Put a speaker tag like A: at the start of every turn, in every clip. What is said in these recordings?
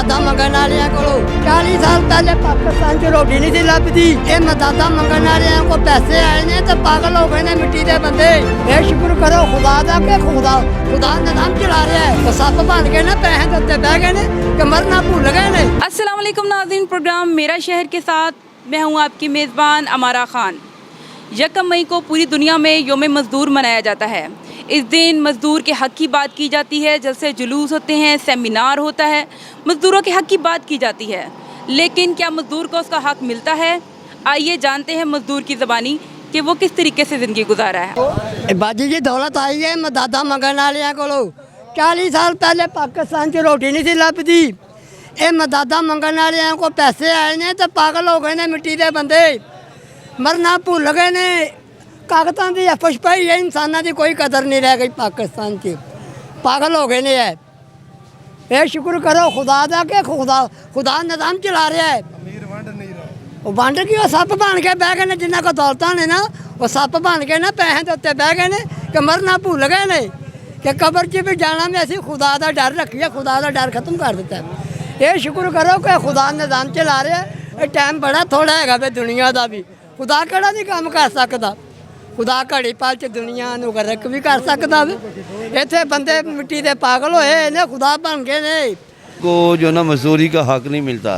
A: मददा मंगण वालियां कोलों 40 साल पहले पाकिस्तान च रोटी नहीं सी लभदी। ये मददा मंगण वालियां को पैसे आए ने तो पागल हो गए ने मिट्टी दे बंदे। ये शुक्र करो खुदा दा कि खुदा निजाम चला रहा है। तो सप बन के ना पैसे दे उत्ते बह गए ने कि मरना भूल गए ने।
B: अस्सलाम वालेकुम नाज़रीन, प्रोग्राम मेरा शहर के साथ मैं हूँ आपकी मेज़बान अमारा खान। 1 मई को पूरी दुनिया में योम मज़दूर मनाया जाता है। इस दिन मज़दूर के हक़ की बात की जाती है, जलसे जुलूस होते हैं, सेमिनार होता है, मज़दूरों के हक़ की बात की जाती है। लेकिन क्या मज़दूर को उसका हक़ मिलता है? आइए जानते हैं मज़दूर की ज़बानी कि वो किस तरीके से ज़िंदगी गुजारा है।
A: बाजी जी दौलत आई है मददा मंगण वालियां कोलों 40 साल पहले पाकिस्तान च रोटी नहीं सी लभदी। ये मददा मंगण वालियां को पैसे आए ने तो पागल हो गए ने मिट्टी दे बंदे। मरना भूल गए ने। कागज़ां की अफश पाई है, इंसानों की कोई कदर नहीं रह गई पाकिस्तान च। पागल हो गए ने। ये शुक्र करो खुदा दा कि खुदा निजाम चला रहा है। वो वंड की सप बन के बह गए ने। जिन्हों को दौलतां ने ना वो सप बन के ना पैसे के उत्ते बह गए ने कि मरना भूल गए ने कि कबर च भी जाना में असीं खुदा का डर रखिए। खुदा का डर खत्म कर दिता है। ये शुक्र करो कि खुदा निजाम चला रहा है। टाइम बड़ा थोड़ा है भाई दुनिया का भी। खुदा केड़ा नहीं काम कर सकता। खुदा घड़ी पल च दुनिया नूं गरक भी कर सकता। इत्थे बंदे मिट्टी दे पागल होए ने, खुदा बन गए ने।
C: को जो ना मजदूरी का हक़ नहीं मिलता।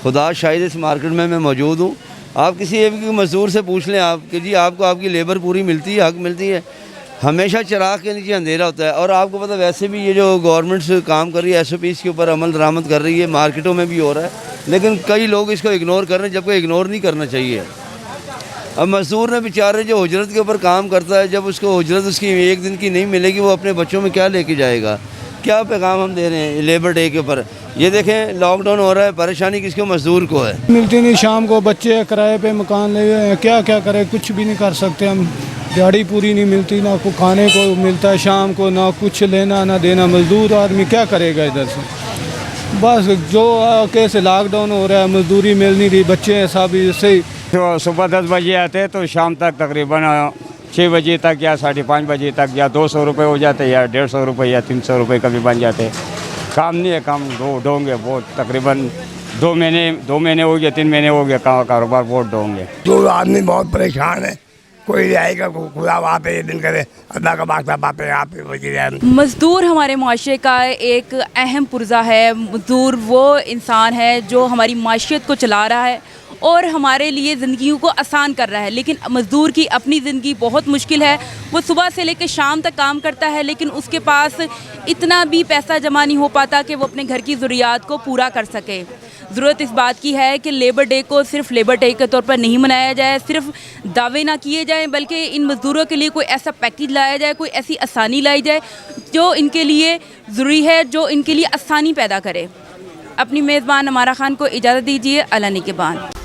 C: खुदा शायद इस मार्केट में मैं मौजूद हूँ। आप किसी एक मज़दूर से पूछ लें आप कि जी आपको आपकी लेबर पूरी मिलती है, हक़ मिलती है? हमेशा चिराग के नीचे अंधेरा होता है। और आपको पता वैसे भी ये जो गवर्नमेंट काम कर रही है, SOPs के ऊपर अमल दरामद कर रही है, मार्केटों में भी हो रहा है, लेकिन कई लोग इसको इग्नोर कर रहे हैं, जबकि इग्नोर नहीं करना चाहिए। अब मज़दूर ने बेचारे जो उजरत के ऊपर काम करता है, जब उसको उजरत उसकी एक दिन की नहीं मिलेगी, वो अपने बच्चों में क्या लेके जाएगा? क्या पैगाम हम दे रहे हैं लेबर डे के ऊपर? ये देखें लॉकडाउन हो रहा है, परेशानी किसको? मज़दूर को है।
D: मिलती नहीं। शाम को बच्चे किराए पे मकान ले हुए हैं, क्या क्या करें, कुछ भी नहीं कर सकते हम। दिहाड़ी पूरी नहीं मिलती, ना को खाने को मिलता है शाम को, ना कुछ लेना ना देना। मज़दूर आदमी क्या करेगा इधर से? बस जो कैसे लॉकडाउन हो रहा है, मजदूरी मिल नहीं रही, बच्चे हैं सब इससे।
E: तो सुबह 10 बजे आते तो शाम तक तकरीबन 6 बजे तक या 5:30 बजे तक या 200 रुपये हो जाते या 150 रुपये या 300 रुपये कभी बन जाते। काम नहीं है, काम ढोंगे वो तकरीबन 2 महीने हो गए, 3 महीने हो गए कारोबार बहुत ढोंगे।
F: जो आदमी बहुत परेशान है, कोई आएगा खुदा वहाँ पे ये दिन करे, अल्लाह का वास्ता बाप यहाँ पे वजीर।
B: मज़दूर हमारे माशरे का एक अहम पुर्जा है। मज़दूर वो इंसान है जो हमारी माशियत को चला रहा है और हमारे लिए ज़िंदगी को आसान कर रहा है। लेकिन मज़दूर की अपनी ज़िंदगी बहुत मुश्किल है। वो सुबह से लेकर शाम तक काम करता है, लेकिन उसके पास इतना भी पैसा जमा नहीं हो पाता कि वो अपने घर की ज़रूरियात को पूरा कर सके। ज़रूरत इस बात की है कि लेबर डे को सिर्फ लेबर डे के तौर पर नहीं मनाया जाए, सिर्फ दावे ना किए जाएँ, बल्कि इन मज़दूरों के लिए कोई ऐसा पैकेज लाया जाए, कोई ऐसी आसानी लाई जाए जो इनके लिए ज़रूरी है, जो इनके लिए आसानी पैदा करे। अपनी मेज़बान अमारा खान को इजाज़त दीजिए। अल्लाह निगहबान।